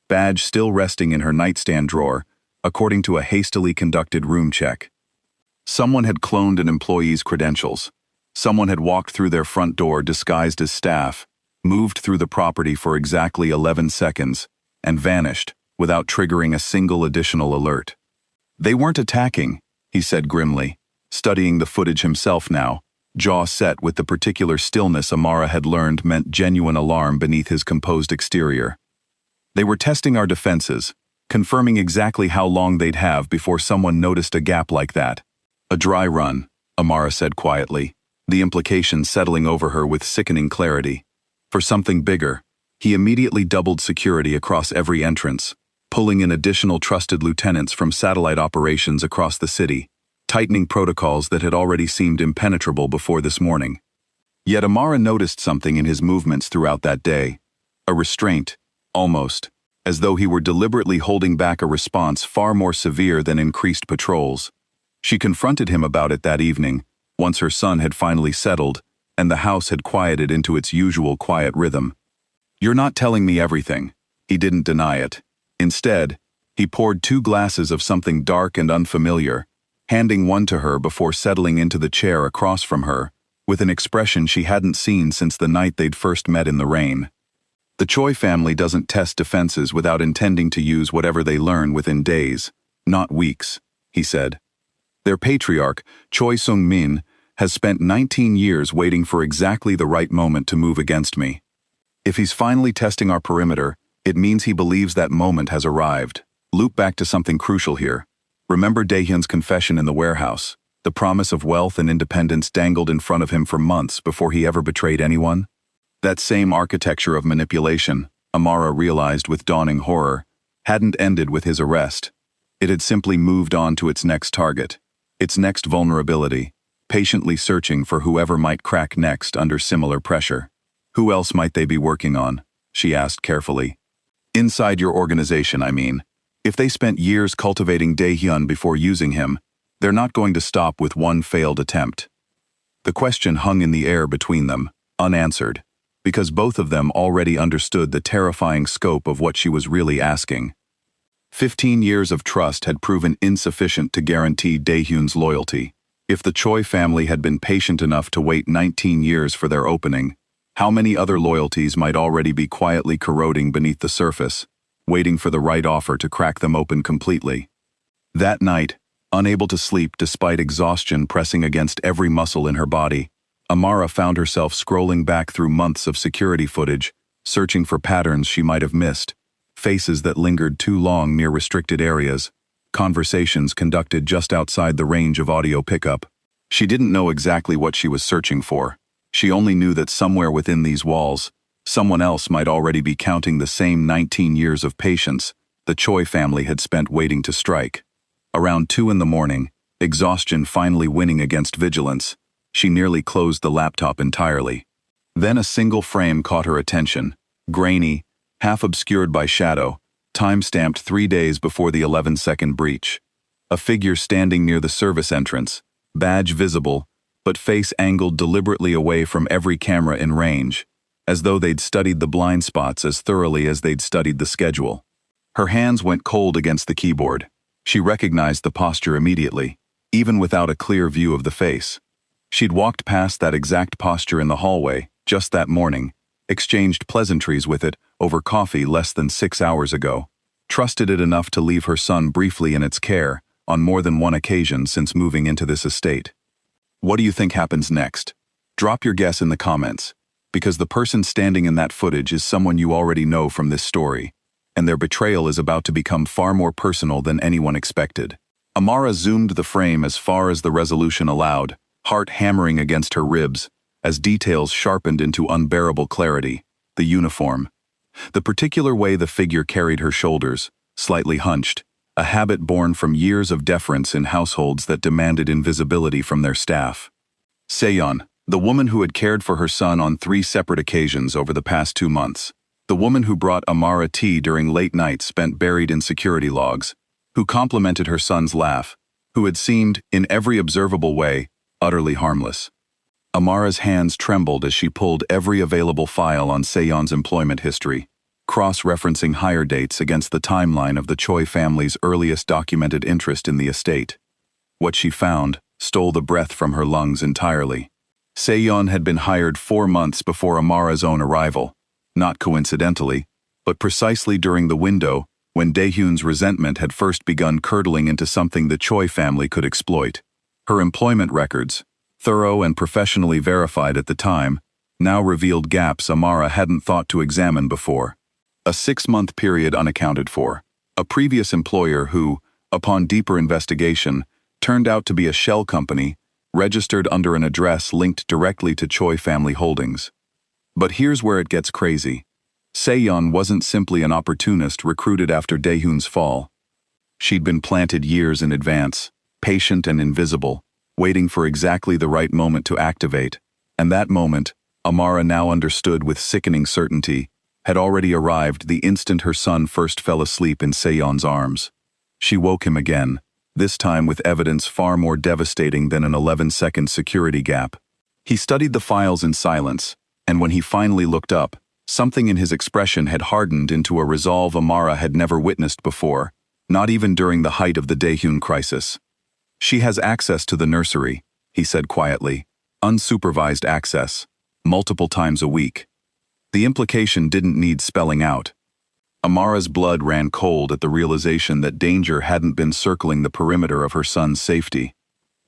Badge still resting in her nightstand drawer, according to a hastily conducted room check. Someone had cloned an employee's credentials. Someone had walked through their front door disguised as staff, moved through the property for exactly 11 seconds, and vanished, without triggering a single additional alert. They weren't attacking, he said grimly, studying the footage himself now, jaw set with the particular stillness Amara had learned meant genuine alarm beneath his composed exterior. They were testing our defenses, confirming exactly how long they'd have before someone noticed a gap like that. A dry run, Amara said quietly, the implication settling over her with sickening clarity. For something bigger, he immediately doubled security across every entrance, pulling in additional trusted lieutenants from satellite operations across the city, tightening protocols that had already seemed impenetrable before this morning. Yet Amara noticed something in his movements throughout that day, a restraint, almost, as though he were deliberately holding back a response far more severe than increased patrols. She confronted him about it that evening, once her son had finally settled, and the house had quieted into its usual quiet rhythm. "You're not telling me everything." He didn't deny it. Instead, he poured 2 glasses of something dark and unfamiliar, handing one to her before settling into the chair across from her, with an expression she hadn't seen since the night they'd first met in the rain. "The Choi family doesn't test defenses without intending to use whatever they learn within days, not weeks," he said. "Their patriarch, Choi Sung-min, has spent 19 years waiting for exactly the right moment to move against me. If he's finally testing our perimeter, it means he believes that moment has arrived." Loop back to something crucial here. Remember Daehyun's confession in the warehouse, the promise of wealth and independence dangled in front of him for months before he ever betrayed anyone? That same architecture of manipulation, Amara realized with dawning horror, hadn't ended with his arrest. It had simply moved on to its next target, its next vulnerability, patiently searching for whoever might crack next under similar pressure. "Who else might they be working on?" she asked carefully. "Inside your organization, I mean. If they spent years cultivating Daehyun before using him, they're not going to stop with one failed attempt." The question hung in the air between them, unanswered, because both of them already understood the terrifying scope of what she was really asking. 15 years of trust had proven insufficient to guarantee Daehyun's loyalty. If the Choi family had been patient enough to wait 19 years for their opening, how many other loyalties might already be quietly corroding beneath the surface, waiting for the right offer to crack them open completely? That night, unable to sleep despite exhaustion pressing against every muscle in her body, Amara found herself scrolling back through months of security footage, searching for patterns she might have missed, faces that lingered too long near restricted areas, conversations conducted just outside the range of audio pickup. She didn't know exactly what she was searching for. She only knew that somewhere within these walls, someone else might already be counting the same 19 years of patience the Choi family had spent waiting to strike. Around 2 in the morning, exhaustion finally winning against vigilance, she nearly closed the laptop entirely. Then a single frame caught her attention, grainy, half obscured by shadow, time-stamped 3 days before the 11-second breach. A figure standing near the service entrance, badge visible, but face angled deliberately away from every camera in range, as though they'd studied the blind spots as thoroughly as they'd studied the schedule. Her hands went cold against the keyboard. She recognized the posture immediately, even without a clear view of the face. She'd walked past that exact posture in the hallway, just that morning, exchanged pleasantries with it over coffee less than 6 hours ago, trusted it enough to leave her son briefly in its care on more than one occasion since moving into this estate. What do you think happens next? Drop your guess in the comments, because the person standing in that footage is someone you already know from this story, and their betrayal is about to become far more personal than anyone expected. Amara zoomed the frame as far as the resolution allowed, heart hammering against her ribs, as details sharpened into unbearable clarity. The uniform. The particular way the figure carried her shoulders, slightly hunched, a habit born from years of deference in households that demanded invisibility from their staff. Seyeon, the woman who had cared for her son on 3 separate occasions over the past 2 months, the woman who brought Amara tea during late nights spent buried in security logs, who complimented her son's laugh, who had seemed, in every observable way, utterly harmless. Amara's hands trembled as she pulled every available file on Seyeon's employment history, cross-referencing hire dates against the timeline of the Choi family's earliest documented interest in the estate. What she found stole the breath from her lungs entirely. Seyeon had been hired 4 months before Amara's own arrival, not coincidentally, but precisely during the window when Daehyun's resentment had first begun curdling into something the Choi family could exploit. Her employment records, thorough and professionally verified at the time, now revealed gaps Amara hadn't thought to examine before. A 6-month period unaccounted for. A previous employer who, upon deeper investigation, turned out to be a shell company, registered under an address linked directly to Choi family holdings. But here's where it gets crazy. Seyeon wasn't simply an opportunist recruited after Daehyun's fall. She'd been planted years in advance, patient and invisible, waiting for exactly the right moment to activate, and that moment, Amara now understood with sickening certainty, had already arrived the instant her son first fell asleep in Seyeon's arms. She woke him again, this time with evidence far more devastating than an 11-second security gap. He studied the files in silence, and when he finally looked up, something in his expression had hardened into a resolve Amara had never witnessed before, not even during the height of the Daehyun crisis. "She has access to the nursery," he said quietly. "Unsupervised access. Multiple times a week." The implication didn't need spelling out. Amara's blood ran cold at the realization that danger hadn't been circling the perimeter of her son's safety.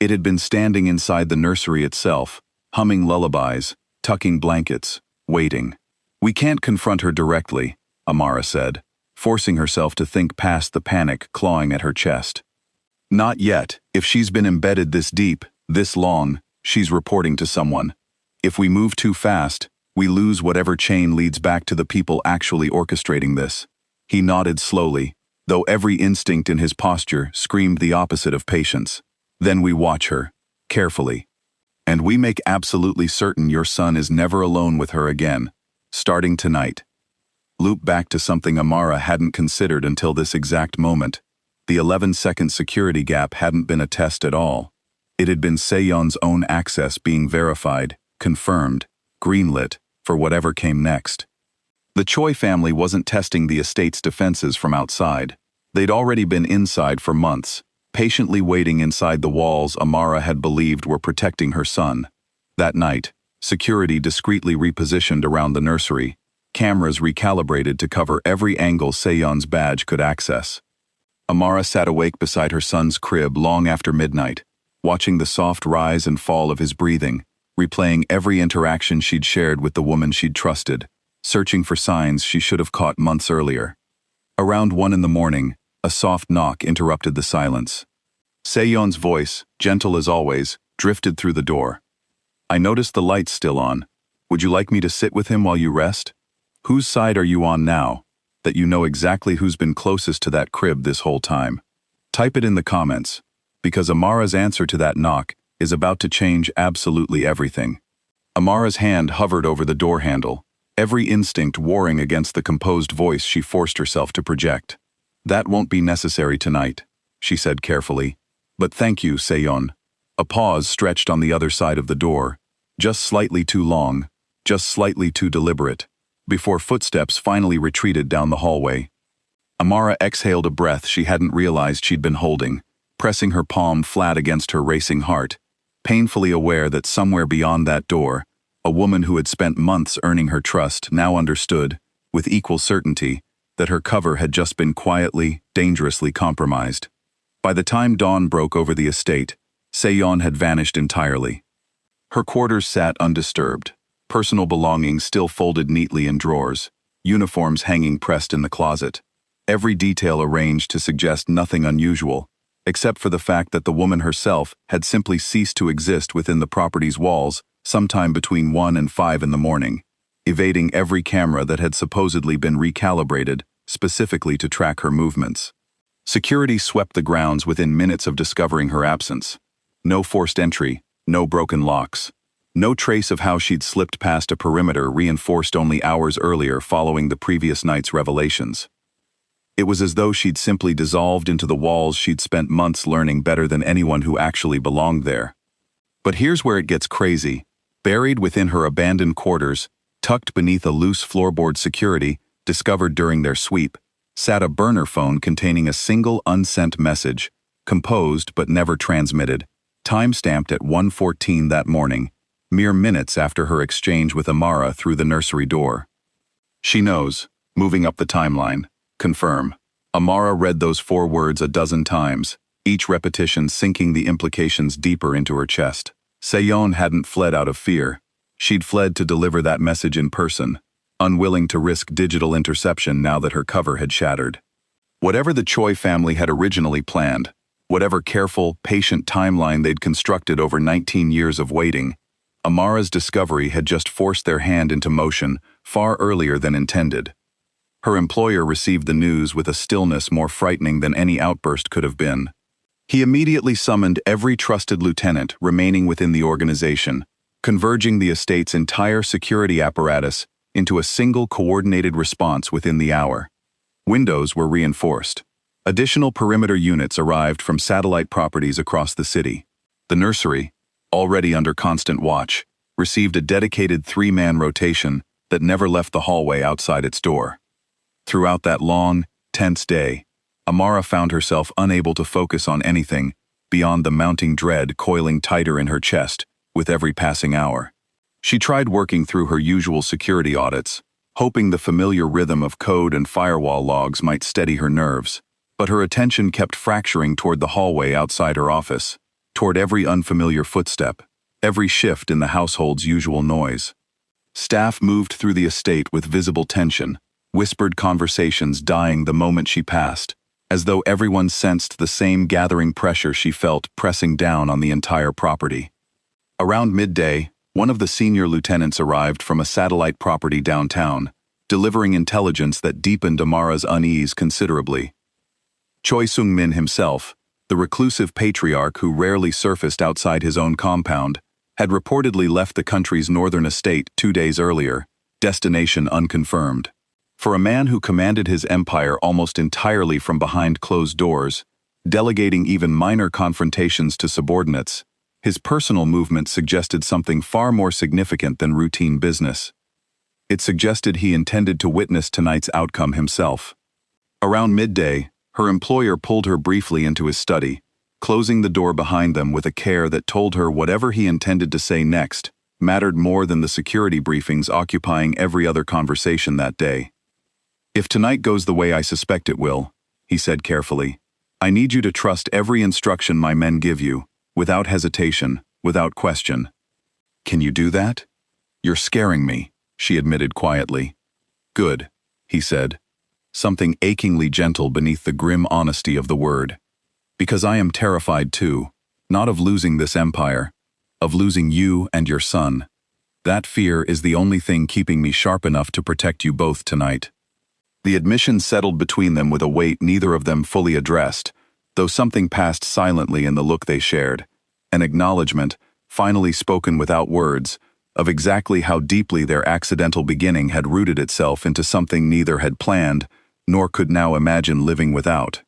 It had been standing inside the nursery itself, humming lullabies, tucking blankets, waiting. "We can't confront her directly," Amara said, forcing herself to think past the panic clawing at her chest. "Not yet. If she's been embedded this deep, this long, she's reporting to someone. If we move too fast, we lose whatever chain leads back to the people actually orchestrating this." He nodded slowly, though every instinct in his posture screamed the opposite of patience. "Then we watch her, carefully. And we make absolutely certain your son is never alone with her again, starting tonight." Loop back to something Amara hadn't considered until this exact moment. The 11-second security gap hadn't been a test at all. It had been Seyeon's own access being verified, confirmed, greenlit, for whatever came next. The Choi family wasn't testing the estate's defenses from outside. They'd already been inside for months, patiently waiting inside the walls Amara had believed were protecting her son. That night, security discreetly repositioned around the nursery, cameras recalibrated to cover every angle Seyeon's badge could access. Amara sat awake beside her son's crib long after midnight, watching the soft rise and fall of his breathing, replaying every interaction she'd shared with the woman she'd trusted, searching for signs she should have caught months earlier. Around 1 a.m, a soft knock interrupted the silence. Seyeon's voice, gentle as always, drifted through the door. "I noticed the light's still on. Would you like me to sit with him while you rest? Whose side are you on now, that you know exactly who's been closest to that crib this whole time? Type it in the comments, because Amara's answer to that knock is about to change absolutely everything." Amara's hand hovered over the door handle, every instinct warring against the composed voice she forced herself to project. "That won't be necessary tonight," she said carefully. "But thank you, Seyeon." A pause stretched on the other side of the door, just slightly too long, just slightly too deliberate, before footsteps finally retreated down the hallway. Amara exhaled a breath she hadn't realized she'd been holding, pressing her palm flat against her racing heart, painfully aware that somewhere beyond that door, a woman who had spent months earning her trust now understood, with equal certainty, that her cover had just been quietly, dangerously compromised. By the time dawn broke over the estate, Seyeon had vanished entirely. Her quarters sat undisturbed, personal belongings still folded neatly in drawers, uniforms hanging pressed in the closet, every detail arranged to suggest nothing unusual, except for the fact that the woman herself had simply ceased to exist within the property's walls sometime between 1 and 5 in the morning, evading every camera that had supposedly been recalibrated specifically to track her movements. Security swept the grounds within minutes of discovering her absence. No forced entry, no broken locks. No trace of how she'd slipped past a perimeter reinforced only hours earlier following the previous night's revelations. It was as though she'd simply dissolved into the walls she'd spent months learning better than anyone who actually belonged there. But here's where it gets crazy. Buried within her abandoned quarters, tucked beneath a loose floorboard security discovered during their sweep, sat a burner phone containing a single unsent message, composed but never transmitted, time-stamped at 1:14 that morning, mere minutes after her exchange with Amara through the nursery door. She knows, moving up the timeline. Confirm. Amara read those 4 words a dozen times, each repetition sinking the implications deeper into her chest. Seyon hadn't fled out of fear. She'd fled to deliver that message in person, unwilling to risk digital interception now that her cover had shattered. Whatever the Choi family had originally planned, whatever careful, patient timeline they'd constructed over 19 years of waiting, Amara's discovery had just forced their hand into motion far earlier than intended. Her employer received the news with a stillness more frightening than any outburst could have been. He immediately summoned every trusted lieutenant remaining within the organization, converging the estate's entire security apparatus into a single coordinated response within the hour. Windows were reinforced. Additional perimeter units arrived from satellite properties across the city. The nursery, already under constant watch, received a dedicated 3-man rotation that never left the hallway outside its door. Throughout that long, tense day, Amara found herself unable to focus on anything beyond the mounting dread coiling tighter in her chest with every passing hour. She tried working through her usual security audits, hoping the familiar rhythm of code and firewall logs might steady her nerves, but her attention kept fracturing toward the hallway outside her office, toward every unfamiliar footstep, every shift in the household's usual noise. Staff moved through the estate with visible tension, whispered conversations dying the moment she passed, as though everyone sensed the same gathering pressure she felt pressing down on the entire property. Around midday, one of the senior lieutenants arrived from a satellite property downtown, delivering intelligence that deepened Amara's unease considerably. Choi Sung-min himself, the reclusive patriarch who rarely surfaced outside his own compound, had reportedly left the country's northern estate 2 days earlier, destination unconfirmed. For a man who commanded his empire almost entirely from behind closed doors, delegating even minor confrontations to subordinates, his personal movement suggested something far more significant than routine business. It suggested he intended to witness tonight's outcome himself. Around midday, her employer pulled her briefly into his study, closing the door behind them with a care that told her whatever he intended to say next mattered more than the security briefings occupying every other conversation that day. "If tonight goes the way I suspect it will," he said carefully, "I need you to trust every instruction my men give you, without hesitation, without question." "Can you do that?" "You're scaring me," she admitted quietly. "Good," he said, something achingly gentle beneath the grim honesty of the word. "Because I am terrified too, not of losing this empire, of losing you and your son. That fear is the only thing keeping me sharp enough to protect you both tonight." The admission settled between them with a weight neither of them fully addressed, though something passed silently in the look they shared, an acknowledgement, finally spoken without words, of exactly how deeply their accidental beginning had rooted itself into something neither had planned, nor could now imagine living without.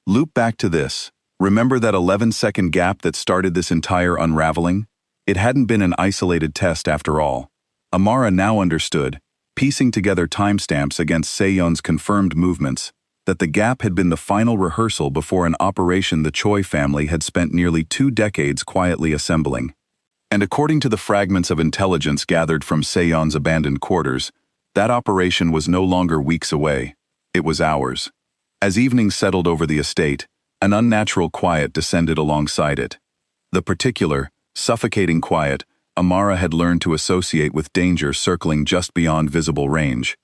Loop back to this. Remember that 11-second gap that started this entire unraveling? It hadn't been an isolated test after all. Amara now understood, piecing together timestamps against Seyon's confirmed movements, that the gap had been the final rehearsal before an operation the Choi family had spent nearly 2 decades quietly assembling. And according to the fragments of intelligence gathered from Seyon's abandoned quarters, that operation was no longer weeks away. It was hours. As evening settled over the estate, an unnatural quiet descended alongside it. The particular, suffocating quiet Amara had learned to associate with danger circling just beyond visible range.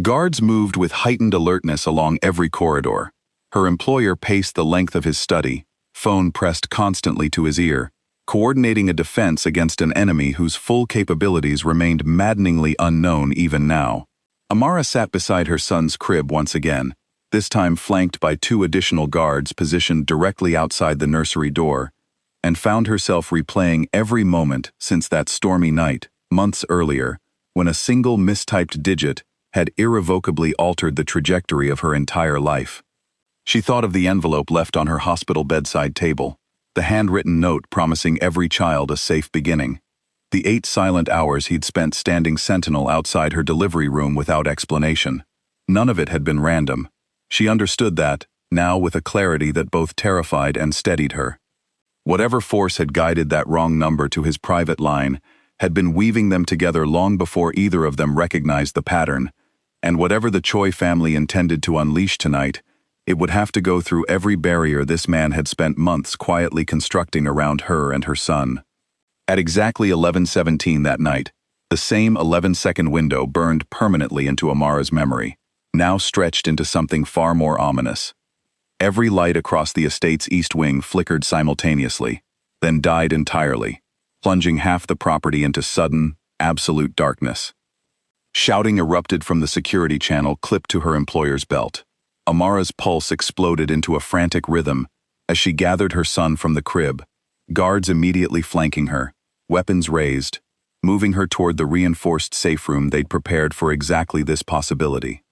Guards moved with heightened alertness along every corridor. Her employer paced the length of his study, phone pressed constantly to his ear, coordinating a defense against an enemy whose full capabilities remained maddeningly unknown even now. Amara sat beside her son's crib once again, this time flanked by 2 additional guards positioned directly outside the nursery door, and found herself replaying every moment since that stormy night, months earlier, when a single mistyped digit had irrevocably altered the trajectory of her entire life. She thought of the envelope left on her hospital bedside table, the handwritten note promising every child a safe beginning, the 8 silent hours he'd spent standing sentinel outside her delivery room without explanation. None of it had been random. She understood that, now with a clarity that both terrified and steadied her. Whatever force had guided that wrong number to his private line had been weaving them together long before either of them recognized the pattern, and whatever the Choi family intended to unleash tonight, It would have to go through every barrier this man had spent months quietly constructing around her and her son. At exactly 11:17 that night, the same 11-second window burned permanently into Amara's memory, now stretched into something far more ominous. Every light across the estate's east wing flickered simultaneously, then died entirely, plunging half the property into sudden, absolute darkness. Shouting erupted from the security channel clipped to her employer's belt. Amara's pulse exploded into a frantic rhythm as she gathered her son from the crib, guards immediately flanking her, weapons raised, moving her toward the reinforced safe room they'd prepared for exactly this possibility.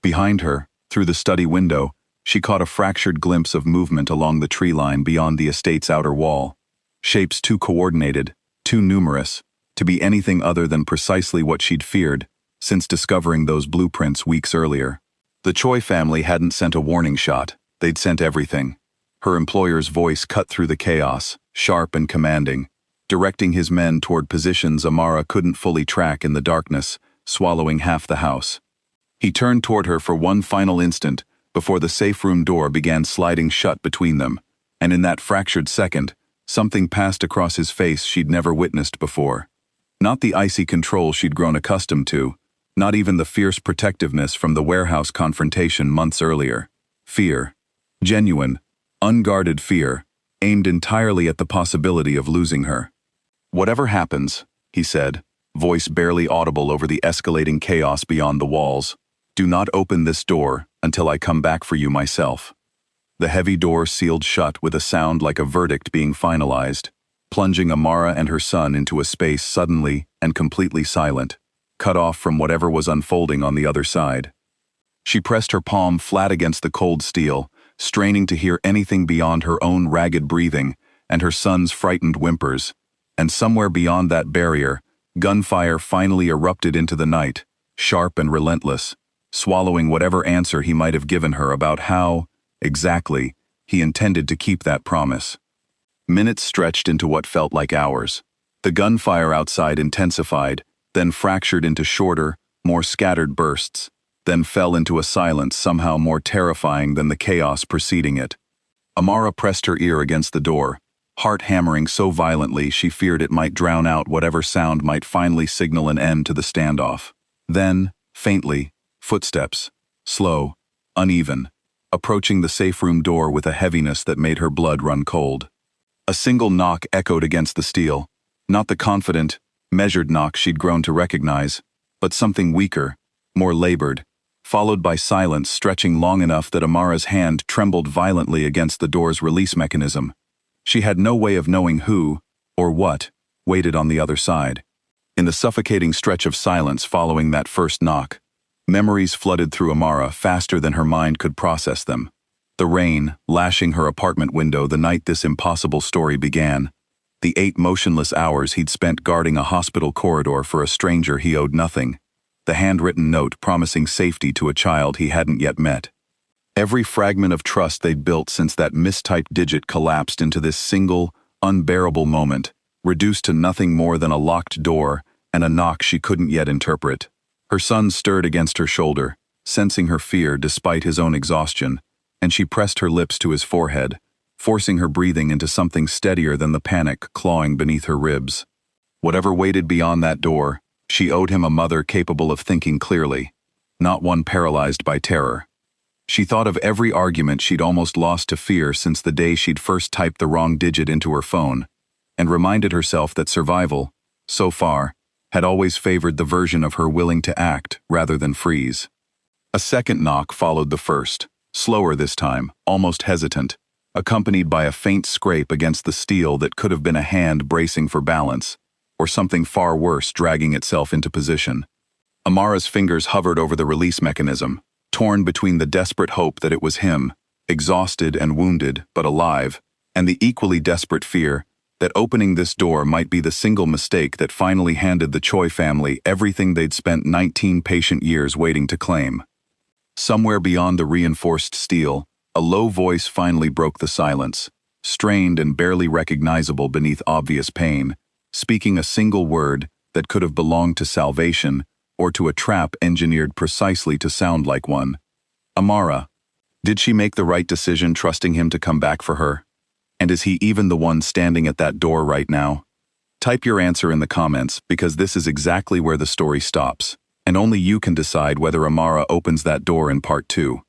Behind her, through the study window, she caught a fractured glimpse of movement along the tree line beyond the estate's outer wall. Shapes too coordinated, too numerous, to be anything other than precisely what she'd feared since discovering those blueprints weeks earlier. The Choi family hadn't sent a warning shot, they'd sent everything. Her employer's voice cut through the chaos, sharp and commanding, directing his men toward positions Amara couldn't fully track in the darkness, swallowing half the house. He turned toward her for one final instant before the safe room door began sliding shut between them, and in that fractured second, something passed across his face she'd never witnessed before. Not the icy control she'd grown accustomed to, not even the fierce protectiveness from the warehouse confrontation months earlier. Fear. Genuine, unguarded fear, aimed entirely at the possibility of losing her. "Whatever happens," he said, voice barely audible over the escalating chaos beyond the walls, "do not open this door until I come back for you myself." The heavy door sealed shut with a sound like a verdict being finalized, plunging Amara and her son into a space suddenly and completely silent, cut off from whatever was unfolding on the other side. She pressed her palm flat against the cold steel, straining to hear anything beyond her own ragged breathing and her son's frightened whimpers, and somewhere beyond that barrier, gunfire finally erupted into the night, sharp and relentless, swallowing whatever answer he might have given her about how, exactly, he intended to keep that promise. Minutes stretched into what felt like hours. The gunfire outside intensified, then fractured into shorter, more scattered bursts, then fell into a silence somehow more terrifying than the chaos preceding it. Amara pressed her ear against the door, heart hammering so violently she feared it might drown out whatever sound might finally signal an end to the standoff. Then, faintly, footsteps, slow, uneven, approaching the safe room door with a heaviness that made her blood run cold. A single knock echoed against the steel, not the confident, measured knock she'd grown to recognize, but something weaker, more labored, followed by silence stretching long enough that Amara's hand trembled violently against the door's release mechanism. She had no way of knowing who, or what, waited on the other side. In the suffocating stretch of silence following that first knock, memories flooded through Amara faster than her mind could process them. The rain, lashing her apartment window the night this impossible story began. The 8 motionless hours he'd spent guarding a hospital corridor for a stranger he owed nothing. The handwritten note promising safety to a child he hadn't yet met. Every fragment of trust they'd built since that mistyped digit collapsed into this single, unbearable moment, reduced to nothing more than a locked door and a knock she couldn't yet interpret. Her son stirred against her shoulder, sensing her fear despite his own exhaustion, and she pressed her lips to his forehead, forcing her breathing into something steadier than the panic clawing beneath her ribs. Whatever waited beyond that door, she owed him a mother capable of thinking clearly, not one paralyzed by terror. She thought of every argument she'd almost lost to fear since the day she'd first typed the wrong digit into her phone, and reminded herself that survival, so far, had always favored the version of her willing to act rather than freeze. A second knock followed the first, slower this time, almost hesitant, accompanied by a faint scrape against the steel that could have been a hand bracing for balance, or something far worse dragging itself into position. Amara's fingers hovered over the release mechanism, torn between the desperate hope that it was him, exhausted and wounded but alive, and the equally desperate fear that opening this door might be the single mistake that finally handed the Choi family everything they'd spent 19 patient years waiting to claim. Somewhere beyond the reinforced steel, a low voice finally broke the silence, strained and barely recognizable beneath obvious pain, speaking a single word that could have belonged to salvation or to a trap engineered precisely to sound like one. "Amara." Did she make the right decision trusting him to come back for her? And is he even the one standing at that door right now? Type your answer in the comments because this is exactly where the story stops, and only you can decide whether Amara opens that door in part 2.